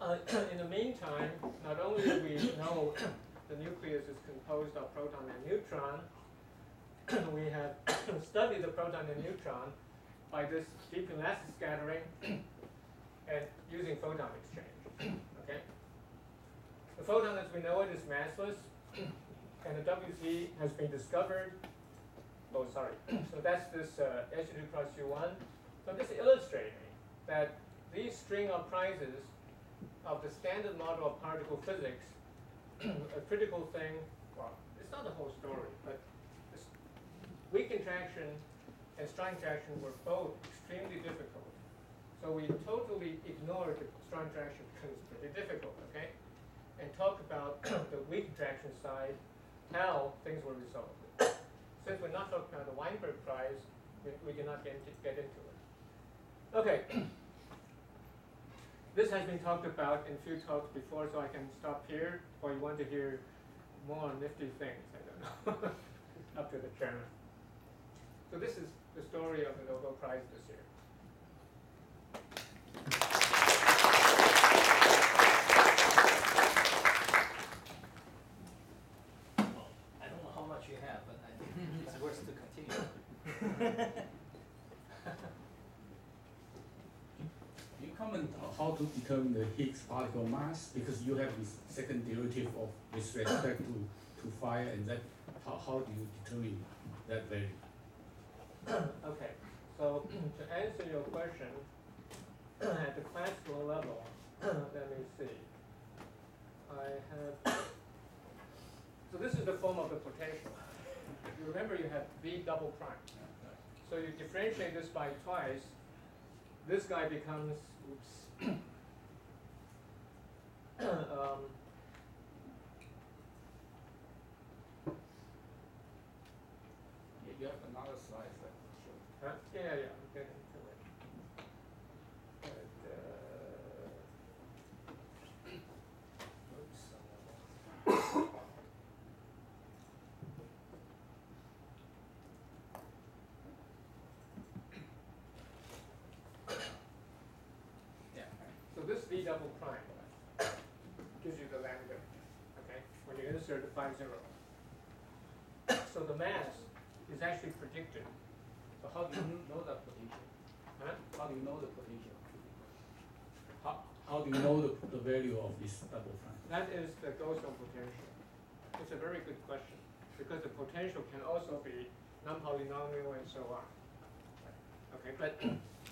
In the meantime, not only do we know the nucleus is composed of proton and neutron, we have studied the proton and neutron by this deep elastic scattering and using photon exchange. Okay? The photon, as we know it, is massless, and the WZ has been discovered. Oh, sorry. So that's this SU2 cross U1. So this is illustrating that these string of prizes of the standard model of particle physics, a critical thing, well, it's not the whole story, but weak interaction and strong interaction were both extremely difficult. So we totally ignored the strong interaction because it's pretty difficult, okay? And talk about the weak interaction side, how things were resolved. Since we're not talking about the Weinberg prize, we cannot get into it. Okay. This has been talked about in a few talks before, so I can stop here, or you want to hear more nifty things, I don't know. Up to the chairman. So this is the story of the Nobel Prize this year. Well, I don't know how much you have, but I think it's worth to continue. You comment on how to determine the Higgs particle mass, because you have this second derivative of with respect to phi, and that how do you determine that value? Okay, so to answer your question, at the classical level, let me see. I have, so this is the form of the potential. You remember you have V double prime. So you differentiate this by twice, this guy becomes, oops, You have another slide that shows. yeah, I'm getting to it. But, oops. So this V double prime gives you the lambda, okay, when you insert the 5 0. So the mass is actually predicted. So how do you know the potential? Huh? How do you know the potential? How do you know the value of this double prime? That is the Gaussian potential. It's a very good question, because the potential can also be non-polynomial and so on. Okay, but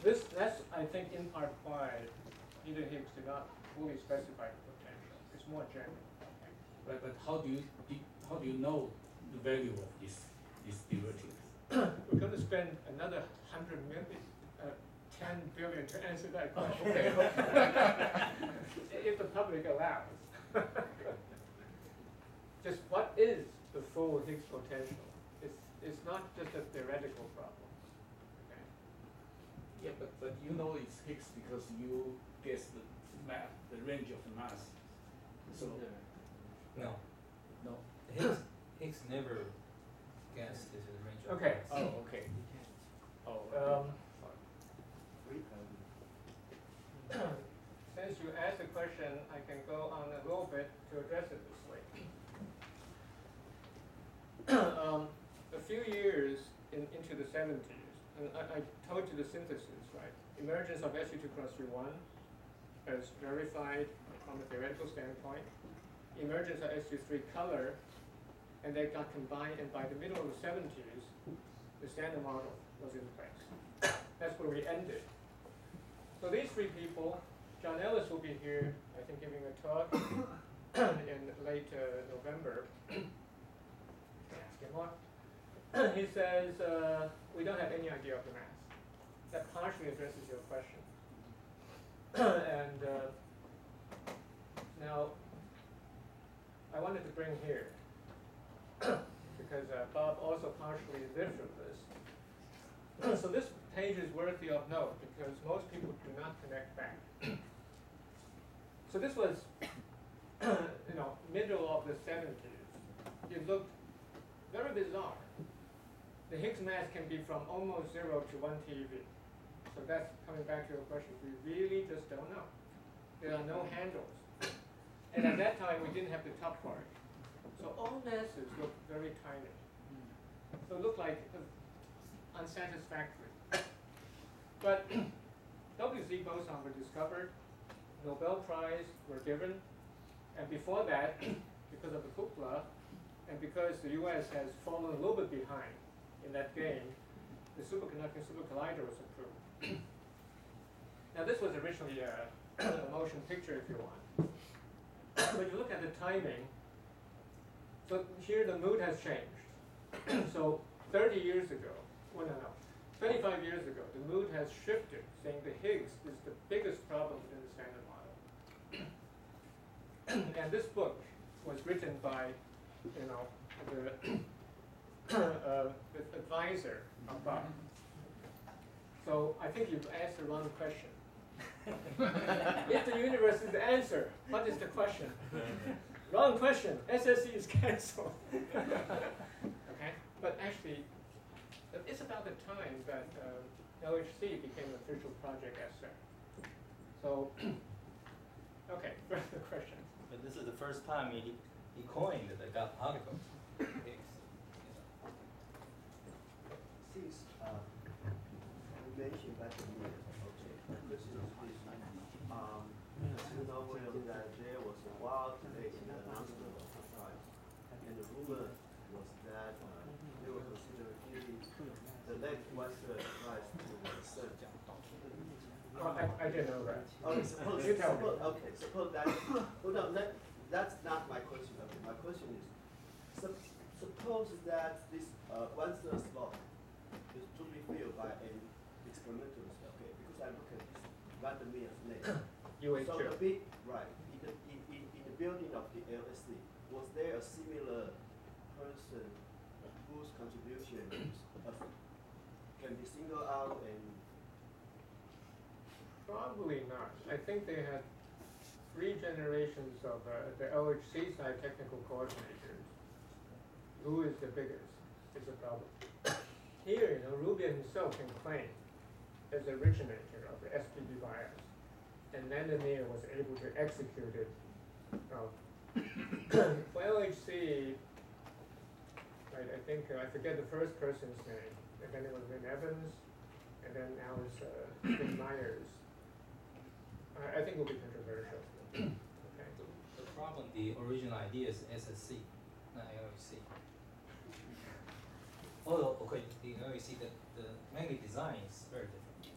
that's I think in part why either Higgs did not fully specify the potential. It's more general. Okay? But how do you know the value of this derivative? We're going to spend another 100 million, 10 billion to answer that question. Okay. If the public allows. Just what is the full Higgs potential? It's not just a theoretical problem. Okay? Yeah, but you know it's Higgs because you guess the range of the mass. So No. Higgs never guessed this is the range of Okay. mass. Oh, okay. Since you asked the question, I can go on a little bit to address it this way. A few years into the 70s, and I told you the synthesis, right? Emergence of SU2 cross U1 as verified from a theoretical standpoint. Emergence of SU3 color, and they got combined, and by the middle of the 70s, the standard model was in place. That's where we ended. So these three people, John Ellis will be here, I think, giving a talk in late November. Ask him what? He says, we don't have any idea of the mass. That partially addresses your question. And now, I wanted to bring here, because Bob also partially lived through this. So this page is worthy of note, because most people do not connect back. So this was, middle of the 70s. It looked very bizarre. The Higgs mass can be from almost 0 to 1 TeV. So that's coming back to your question. We really just don't know. there are no handles. And at that time, we didn't have the top part. So all masses look very tiny. So it looked like unsatisfactory. But WZ boson were discovered, Nobel Prize were given, and before that, because of the cupola, and because the US has fallen a little bit behind in that game, the superconducting supercollider was approved. Now this was originally a motion picture, if you want. But you look at the timing, so here the mood has changed. So 30 years ago, well, no, 25 years ago, the mood has shifted, saying the Higgs is the biggest problem in the Standard Model. And this book was written by, you know, the advisor of Bob. So I think you've asked the wrong question. If the universe is the answer, what is the question? Wrong question. SSC is cancelled. Okay, but actually, it's about the time that LHC became an official project essay. So, okay, further questions. But this is the first time he coined the God particle. Since you mentioned back in the this is you know that there was a wild debate in the announcement of the prize, and the rumor was that they were considering giving the next Western prize to the CERN. Oh, I didn't know that. Okay, You tell me. suppose that. Well, no, that's not my question. Okay, my question is, suppose that this 1/3 slot is to be filled by an experimentalist. Okay, because I look at this randomly as name. So the big right in the building of the LSC, was there a similar person whose contribution can be singled out and? Probably not. I think they had 3 generations of the LHC side technical coordinators. Who is the biggest is a problem. Here, you know, Rubin himself can claim as originator of the SPD bias, and Landemir was able to execute it. For LHC, right, I think, I forget the first person's name, and then it was Lynn Evans, and then now it's Steve Myers. I think it will be controversial. Okay. The problem, the original idea is SSC, not LHC. Although, okay, the LHC, the magnetic design is very different. Okay.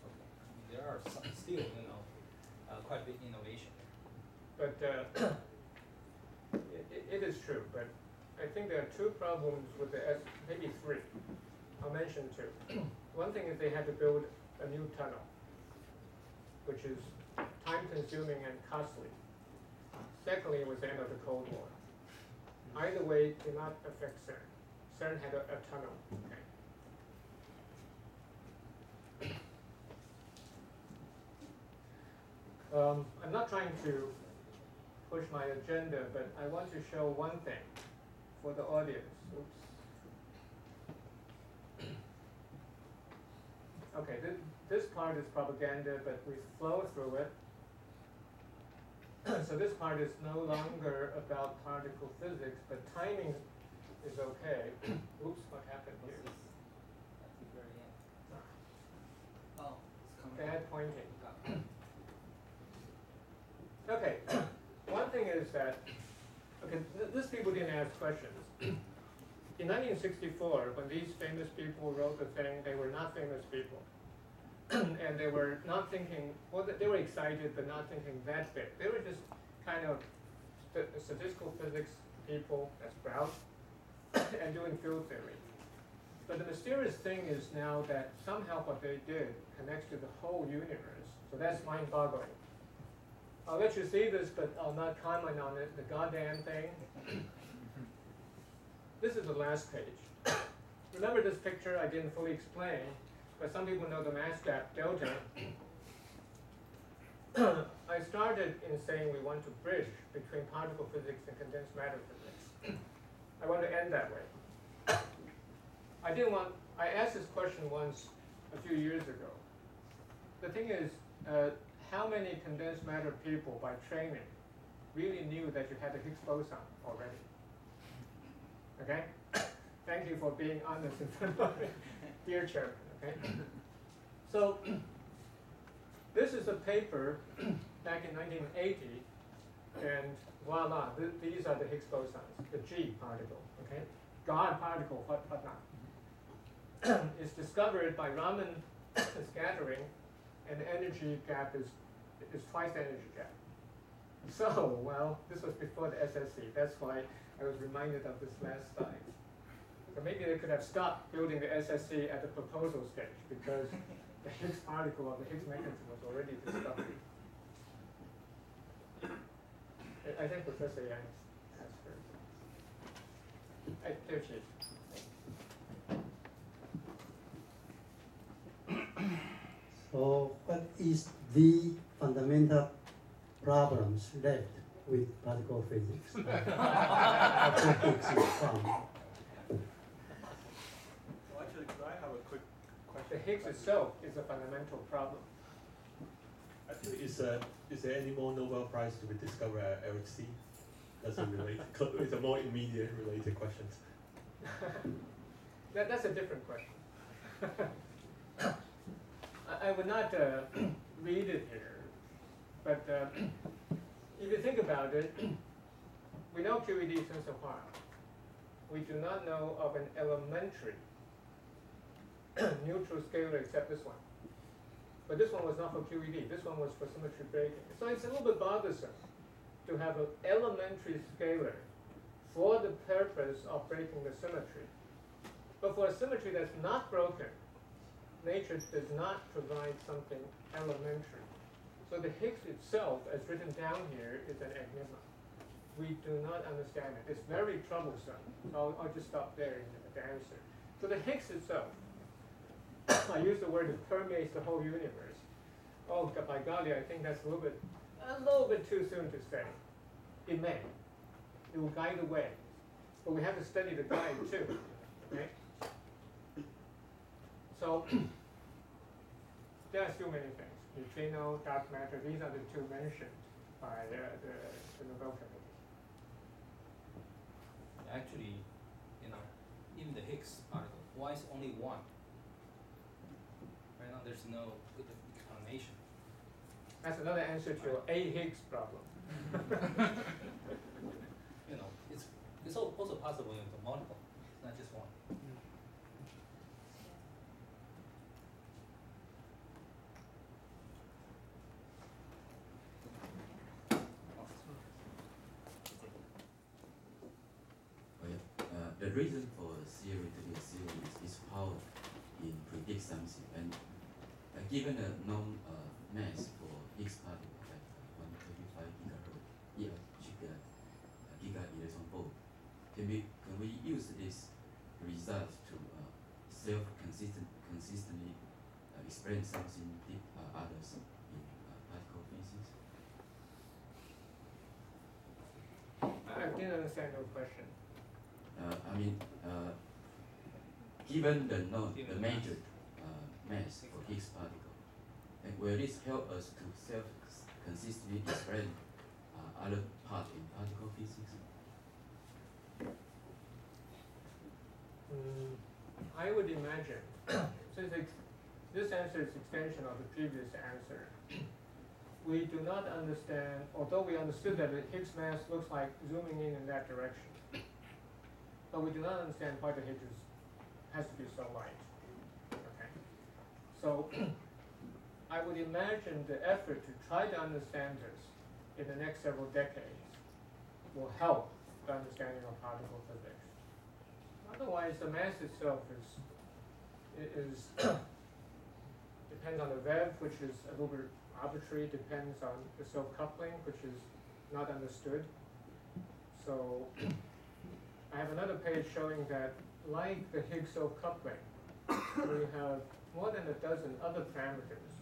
There are some still, you know, quite a bit innovation. But it is true, but I think there are 2 problems with the maybe 3. I'll mention 2. One thing is they had to build a new tunnel, which is time-consuming and costly. Secondly, it was the end of the Cold War. Either way, it did not affect CERN. CERN had a tunnel. Okay. I'm not trying to push my agenda, but I want to show one thing for the audience. Oops. Okay, this part is propaganda, but we flow through it. So this part is no longer about particle physics, but timing is okay. Oops, what happened here? At the very end. Oh, it's coming. Bad pointing. Okay, one thing is that, okay, these people didn't ask questions. In 1964, when these famous people wrote the thing, they were not famous people. And they were not thinking, well, they were excited, but not thinking that big. They were just kind of statistical physics people, that's Brown, and doing field theory. But the mysterious thing is now that somehow what they did connects to the whole universe. So that's mind-boggling. I'll let you see this, but I'll not comment on it, the goddamn thing. This is the last page. Remember this picture I didn't fully explain, but some people know the mass gap delta. I started in saying we want to bridge between particle physics and condensed matter physics. I want to end that way. I asked this question once a few years ago. The thing is, how many condensed matter people by training really knew that you had a Higgs boson already. Okay? Thank you for being honest in front of me, dear chairman. Okay? So this is a paper back in 1980, and voila, these are the Higgs bosons, the G particle. Okay? God particle, what not? It's discovered by Raman scattering, and the energy gap is twice the energy gap. So, well, this was before the SSC. That's why I was reminded of this last slide. So maybe they could have stopped building the SSC at the proposal stage because the Higgs particle of the Higgs mechanism was already discovered. I think Professor Yang has heard. There she is. So what is the fundamental problems left with particle physics? After Higgs is found. Well, actually, could I have a quick question? The Higgs itself is a fundamental problem. Actually, is there any more Nobel Prize to be discovered at Eric C? That's a related, it's a more immediate related question. That's a different question. I would not read it here, but if you think about it, we know QED since a while. We do not know of an elementary neutral scalar except this one. But this one was not for QED, this one was for symmetry breaking. So it's a little bit bothersome to have an elementary scalar for the purpose of breaking the symmetry. But for a symmetry that's not broken, nature does not provide something elementary. So the Higgs itself, as written down here, is an enigma. We do not understand it. It's very troublesome. So I'll just stop there in the answer. So the Higgs itself, I use the word it permeates the whole universe. Oh, by golly, I think that's a little bit too soon to say. It may. It will guide the way. But we have to study the guide too. Okay? So there are still many things. Neutrino, dark matter, these are the two mentioned by the Nobel Committee. Actually, in the Higgs particle, why is only one? Right now, there's no good explanation. That's another answer to your A Higgs problem. It's also possible in the multiple, it's not just one. The reason for a theory to be a theory is power in predict something, and given a known mass for Higgs particle like 135 gigahertz, giga electron volt, can we use this result to consistently explain something others in particle physics? I didn't understand your question. Given the major mass for Higgs particle, and will this help us to consistently explain other parts in particle physics? I would imagine, since this answer is extension of the previous answer, we do not understand, although we understood that the Higgs mass looks like zooming in that direction, but we do not understand why the Higgs has to be so light. Okay. So I would imagine the effort to try to understand this in the next several decades will help the understanding of particle physics. Otherwise, the mass itself is depends on the Web, which is a little bit arbitrary, depends on the self-coupling, which is not understood. So I have another page showing that, like the Higgs self-coupling, we have more than a dozen other parameters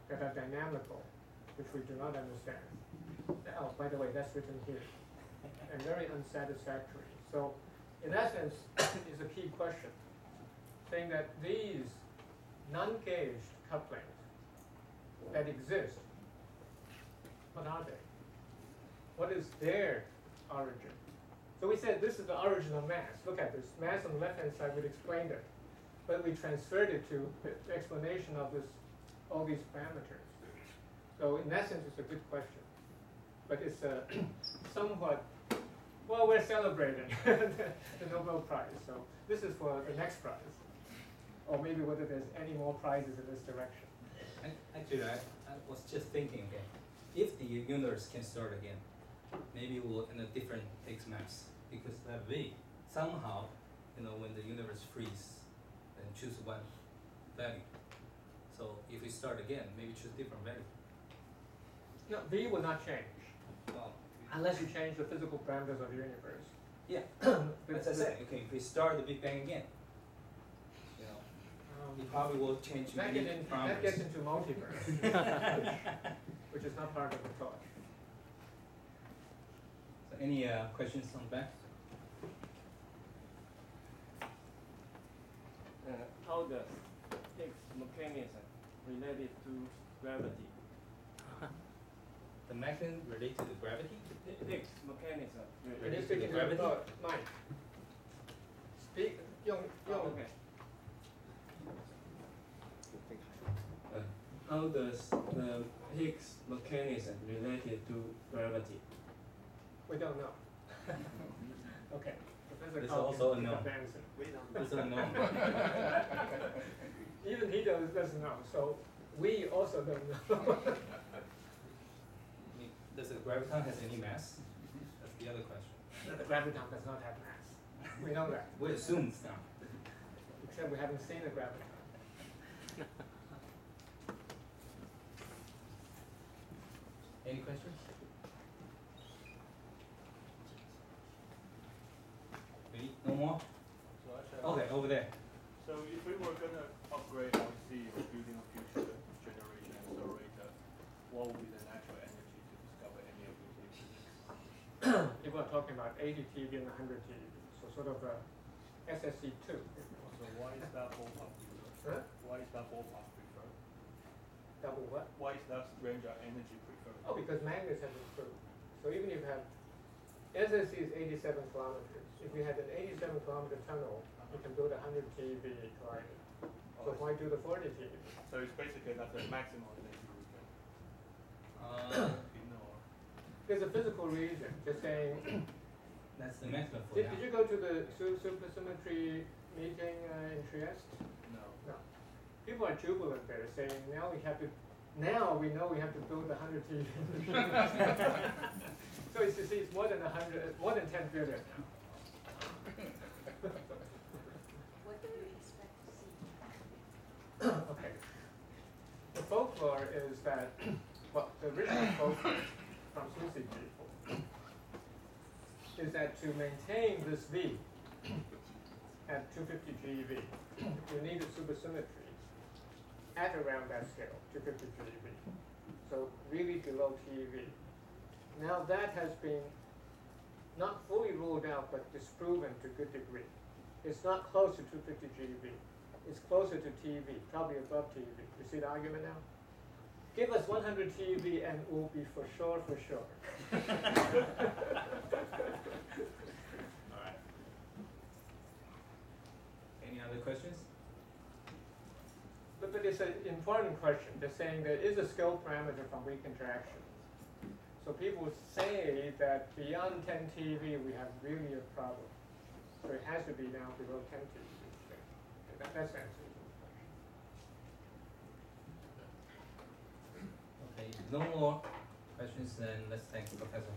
that are dynamical, which we do not understand. Oh, by the way, that's written here, and very unsatisfactory. So in that sense, is a key question, saying that these non-gauged couplings that exist What are they? What is their origin? So we said this is the origin of mass. Look at this. Mass on the left-hand side, we'd explained it. But we transferred it to the explanation of this, all these parameters. So in that sense, it's a good question. But it's somewhat, well, we're celebrating the Nobel Prize. So this is for the next prize. Or maybe whether there's any more prizes in this direction. Actually, I was just thinking, okay, if the universe can start again, maybe we'll in a different Higgs mass, because that V somehow, when the universe freezes, then choose one value. So if we start again, maybe choose different value. No, V will not change Well, unless you change the physical parameters of the universe. yeah, as I said, okay, if we start the Big Bang again, it probably will change That, many that gets parameters. into multiverse, which is not part of the talk. So any questions on the back? How does Higgs mechanism related to gravity? The mechanism related to gravity? Higgs mechanism Can you Related speak to into gravity? the mic? Speak, 用 okay. How does the Higgs mechanism related to gravity? We don't know. Okay. Professor It's Cao also can a no. give the answer. We don't. It's unknown. Even he doesn't know, so we also don't know. Does the graviton has any mass? That's the other question. The graviton does not have mass. We know that, We assume it's not. except we haven't seen a graviton. Any questions? Ready? No more? So actually, Okay, over there. So if we were going to upgrade our C or building a future generation accelerator, what would be the natural energy to discover any of those things? People are talking about 80 TeV and 100 TeV, so sort of a SSC2. So why is that ballpark preferred? Huh? Why is that ballpark preferred? Double what? Why is that range of energy preferred? Oh, because magnets have improved. So even if you have, SSC is 87 kilometers. If you had an 87 kilometer tunnel, you can build a 100 TeV glider. So why do the 40 TeV? So it's basically that's the maximum energy we can ignore. There's a physical reason, just saying, That's the maximum for did now. you go to the supersymmetry meeting in Trieste? No. No. People are jubilant there, saying now we know we have to build a 100 TeV. So you see, it's more than 100, more than 10 billion now. What do you expect to see? Okay. The folklore is that, well, the original folklore from CCP is that to maintain this V at 250 GeV, you need a supersymmetry at around that scale, 250 GeV. So really below TeV. Now that has been not fully ruled out, but disproven to a good degree. It's not close to 250 GeV. It's closer to TeV, probably above TeV. You see the argument now? Give us 100 TeV and we'll be for sure. All right. Any other questions? But it's an important question. They're saying there is a scale parameter from weak interaction. So people say that beyond 10 TeV we have really a problem. So it has to be now below 10 TeV. That's the answer to the question. Okay, no more questions, then let's thank Professor